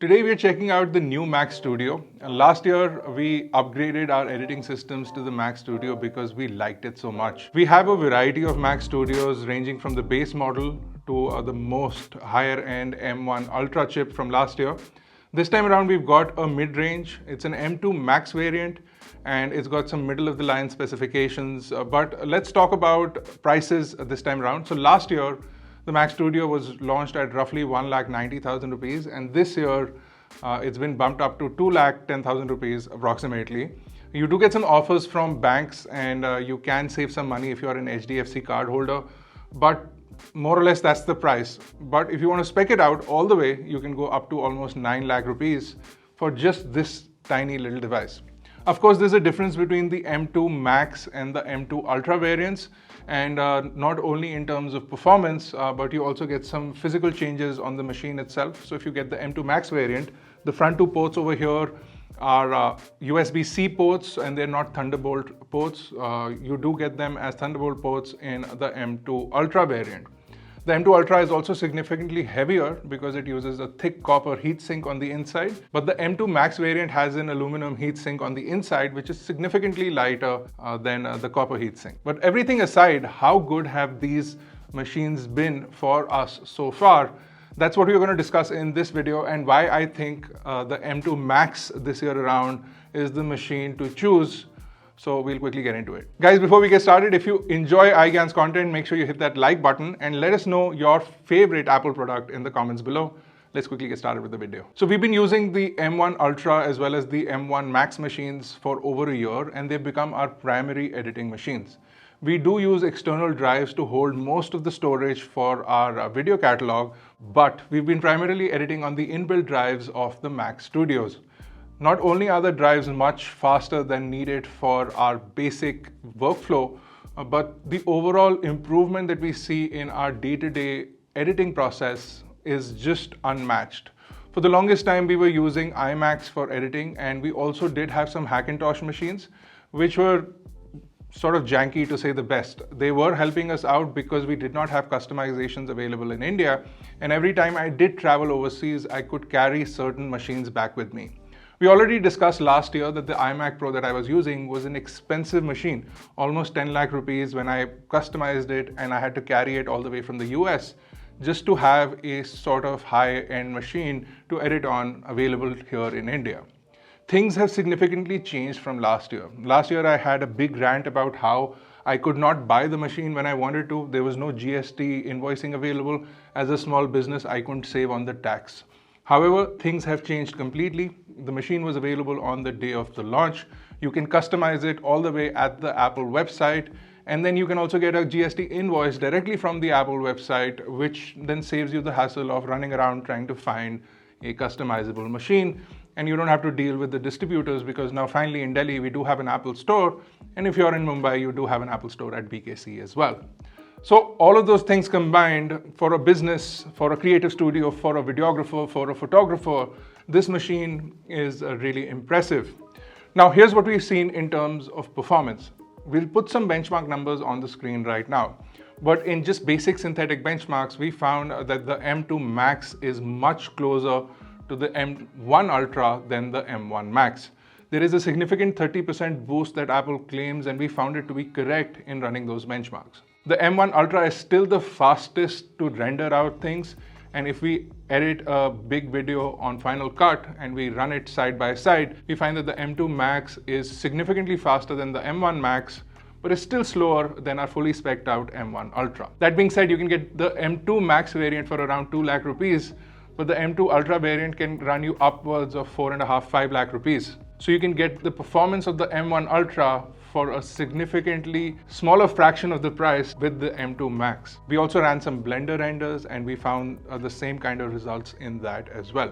Today we are checking out the new Mac Studio. Last year we upgraded our editing systems to the Mac Studio because we liked it so much. We have a variety of Mac Studios ranging from the base model to the most higher end M1 Ultra chip from last year. This time around we've got a mid-range. It's an M2 Max variant and it's got some middle of the line specifications. But let's talk about prices this time around. So last year the Mac Studio was launched at roughly 1,90,000 rupees, and this year it's been bumped up to 2,10,000 rupees approximately. You do get some offers from banks, and you can save some money if you are an HDFC card holder, but more or less that's the price. But if you want to spec it out all the way, you can go up to almost 9 lakh rupees for just this tiny little device. Of course, there's a difference between the M2 Max and the M2 Ultra variants, and not only in terms of performance, but you also get some physical changes on the machine itself. So if you get the M2 Max variant, the front two ports over here are USB-C ports and they're not Thunderbolt ports. You do get them as Thunderbolt ports in the M2 Ultra variant. The M2 Ultra is also significantly heavier because it uses a thick copper heatsink on the inside, but the M2 Max variant has an aluminum heatsink on the inside, which is significantly lighter than the copper heatsink. But everything aside, how good have these machines been for us so far? That's what we're going to discuss in this video, and why I think the M2 Max this year around is the machine to choose. So we'll quickly get into it. Guys, before we get started, if you enjoy iGyaan's content, make sure you hit that like button and let us know your favorite Apple product in the comments below. Let's quickly get started with the video. So we've been using the M1 Ultra as well as the M1 Max machines for over a year, and they've become our primary editing machines. We do use external drives to hold most of the storage for our video catalog, but we've been primarily editing on the inbuilt drives of the Mac Studios. Not only are the drives much faster than needed for our basic workflow, but the overall improvement that we see in our day-to-day editing process is just unmatched. For the longest time, we were using iMacs for editing, and we also did have some Hackintosh machines, which were sort of janky to say the best. They were helping us out because we did not have customizations available in India, and every time I did travel overseas, I could carry certain machines back with me. We already discussed last year that the iMac Pro that I was using was an expensive machine, almost 10 lakh rupees when I customized it, and I had to carry it all the way from the US just to have a sort of high-end machine to edit on available here in India. Things have significantly changed from last year. Last year I had a big rant about how I could not buy the machine when I wanted to. There was no GST invoicing available. As a small business, I couldn't save on the tax. However, things have changed completely. The machine was available on the day of the launch. You can customize it all the way at the Apple website, and then you can also get a GST invoice directly from the Apple website, which then saves you the hassle of running around trying to find a customizable machine. And you don't have to deal with the distributors, because now finally in Delhi we do have an Apple store, and if you're in Mumbai you do have an Apple store at BKC as well. So all of those things combined, for a business, for a creative studio, for a videographer, for a photographer, this machine is really impressive. Now here's what we've seen in terms of performance. We'll put some benchmark numbers on the screen right now. But in just basic synthetic benchmarks, we found that the M2 Max is much closer to the M1 Ultra than the M1 Max. There is a significant 30% boost that Apple claims, and we found it to be correct in running those benchmarks. The M1 Ultra is still the fastest to render out things, and if we edit a big video on Final Cut and we run it side by side, we find that the M2 Max is significantly faster than the M1 Max, but it's still slower than our fully spec'd out M1 Ultra. That being said, you can get the M2 Max variant for around 2 lakh rupees, but the M2 Ultra variant can run you upwards of 4.5–5 lakh rupees. So you can get the performance of the M1 Ultra for a significantly smaller fraction of the price with the M2 Max. We also ran some Blender renders, and we found the same kind of results in that as well.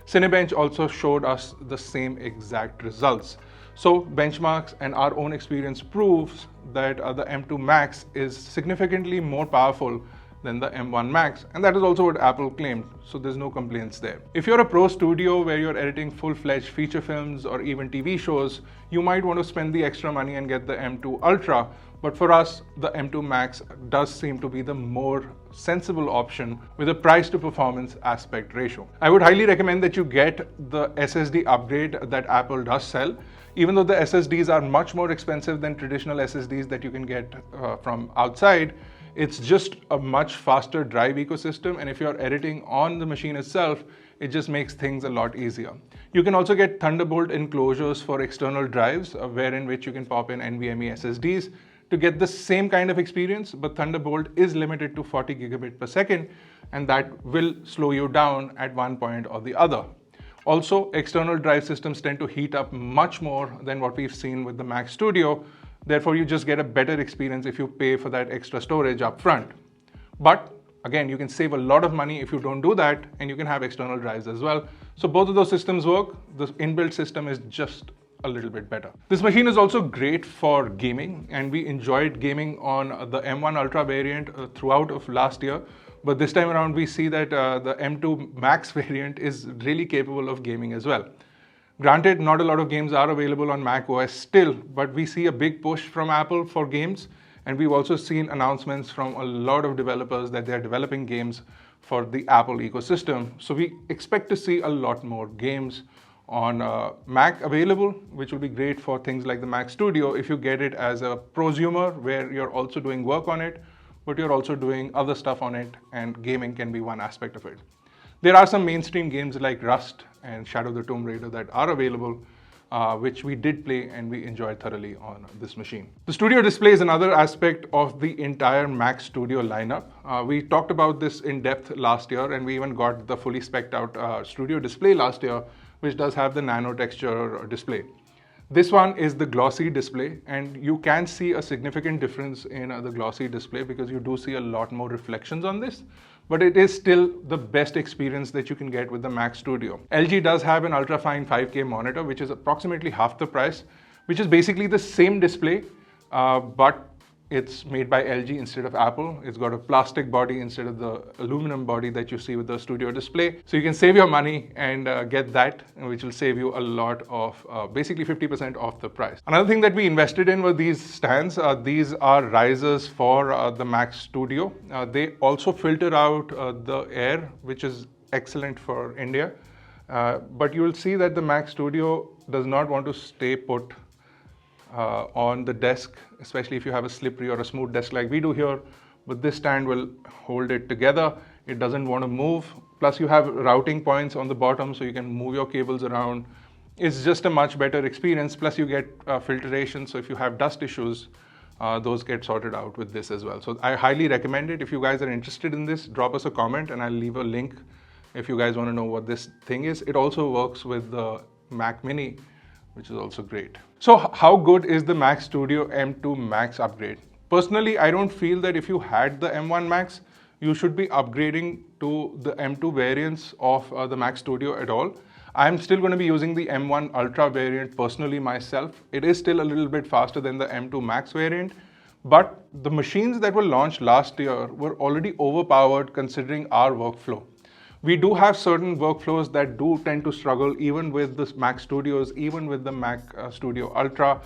Cinebench also showed us the same exact results. So benchmarks and our own experience proves that the M2 Max is significantly more powerful than the M1 Max, and that is also what Apple claimed, so there's no complaints there. If you're a pro studio where you're editing full-fledged feature films or even TV shows, you might want to spend the extra money and get the M2 Ultra, but for us, the M2 Max does seem to be the more sensible option with a price to performance aspect ratio. I would highly recommend that you get the SSD upgrade that Apple does sell. Even though the SSDs are much more expensive than traditional SSDs that you can get from outside, it's just a much faster drive ecosystem, and if you're editing on the machine itself, it just makes things a lot easier. You can also get Thunderbolt enclosures for external drives, wherein which you can pop in NVMe SSDs to get the same kind of experience, but Thunderbolt is limited to 40 gigabit per second, and that will slow you down at one point or the other. Also, external drive systems tend to heat up much more than what we've seen with the Mac Studio. Therefore, you just get a better experience if you pay for that extra storage up front. But again, you can save a lot of money if you don't do that, and you can have external drives as well. So both of those systems work. The inbuilt system is just a little bit better. This machine is also great for gaming, and we enjoyed gaming on the M1 Ultra variant throughout of last year. But this time around, we see that the M2 Max variant is really capable of gaming as well. Granted, not a lot of games are available on Mac OS still, but we see a big push from Apple for games. And we've also seen announcements from a lot of developers that they're developing games for the Apple ecosystem. So we expect to see a lot more games on Mac available, which will be great for things like the Mac Studio if you get it as a prosumer where you're also doing work on it, but you're also doing other stuff on it, and gaming can be one aspect of it. There are some mainstream games like Rust and Shadow of the Tomb Raider that are available, which we did play and we enjoyed thoroughly on this machine. The Studio display is another aspect of the entire Mac Studio lineup. We talked about this in depth last year, and we even got the fully spec'd out Studio display last year, which does have the nano texture display. This one is the glossy display, and you can see a significant difference in the glossy display because you do see a lot more reflections on this, but it is still the best experience that you can get with the Mac Studio. LG does have an ultra-fine 5K monitor, which is approximately half the price, which is basically the same display, but it's made by LG instead of Apple. It's got a plastic body instead of the aluminum body that you see with the Studio display. So you can save your money and get that, which will save you a lot of, basically 50% off the price. Another thing that we invested in were these stands. These are risers for the Mac Studio. They also filter out the air, which is excellent for India. But you will see that the Mac Studio does not want to stay put on the desk, especially if you have a slippery or a smooth desk like we do here, but this stand will hold it together. It doesn't want to move. Plus you have routing points on the bottom so you can move your cables around. It's just a much better experience. Plus you get filtration, so if you have dust issues, those get sorted out with this as well. So I highly recommend it. If you guys are interested in this, drop us a comment and I'll leave a link if you guys want to know what this thing is. It also works with the Mac Mini, which is also great. So how good is the Mac Studio M2 Max upgrade? Personally, I don't feel that if you had the M1 Max, you should be upgrading to the M2 variants of the Mac Studio at all. I'm still going to be using the M1 Ultra variant personally myself. It is still a little bit faster than the M2 Max variant, but the machines that were launched last year were already overpowered considering our workflow. We do have certain workflows that do tend to struggle even with the Mac Studios, even with the Mac Studio Ultra,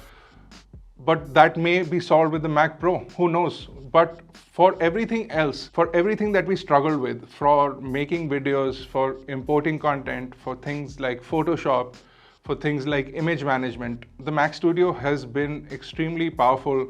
but that may be solved with the Mac Pro, who knows? But for everything else, for everything that we struggle with, for making videos, for importing content, for things like Photoshop, for things like image management, the Mac Studio has been extremely powerful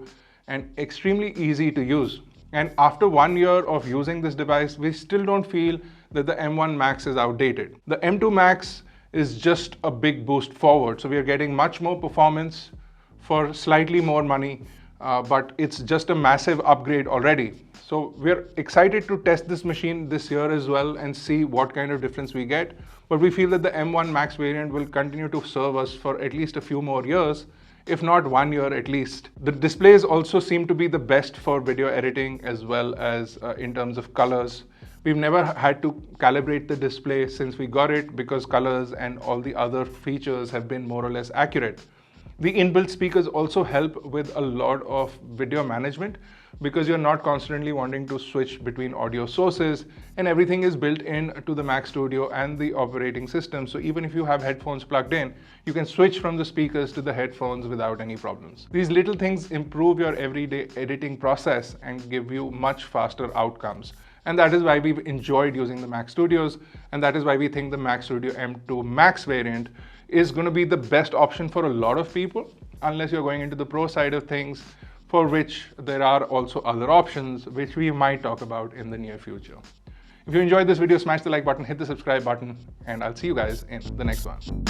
and extremely easy to use. And after 1 year of using this device, we still don't feel that the M1 Max is outdated. The M2 Max is just a big boost forward. So we are getting much more performance for slightly more money, but it's just a massive upgrade already. So we're excited to test this machine this year as well and see what kind of difference we get. But we feel that the M1 Max variant will continue to serve us for at least a few more years, if not 1 year at least. The displays also seem to be the best for video editing as well as in terms of colors. We've never had to calibrate the display since we got it because colors and all the other features have been more or less accurate. The inbuilt speakers also help with a lot of video management because you're not constantly wanting to switch between audio sources, and everything is built in to the Mac Studio and the operating system. So even if you have headphones plugged in, you can switch from the speakers to the headphones without any problems. These little things improve your everyday editing process and give you much faster outcomes. And that is why we've enjoyed using the Mac Studios, and that is why we think the Mac Studio M2 Max variant is going to be the best option for a lot of people, unless you're going into the pro side of things, for which there are also other options, which we might talk about in the near future. If you enjoyed this video, smash the like button, hit the subscribe button, and I'll see you guys in the next one.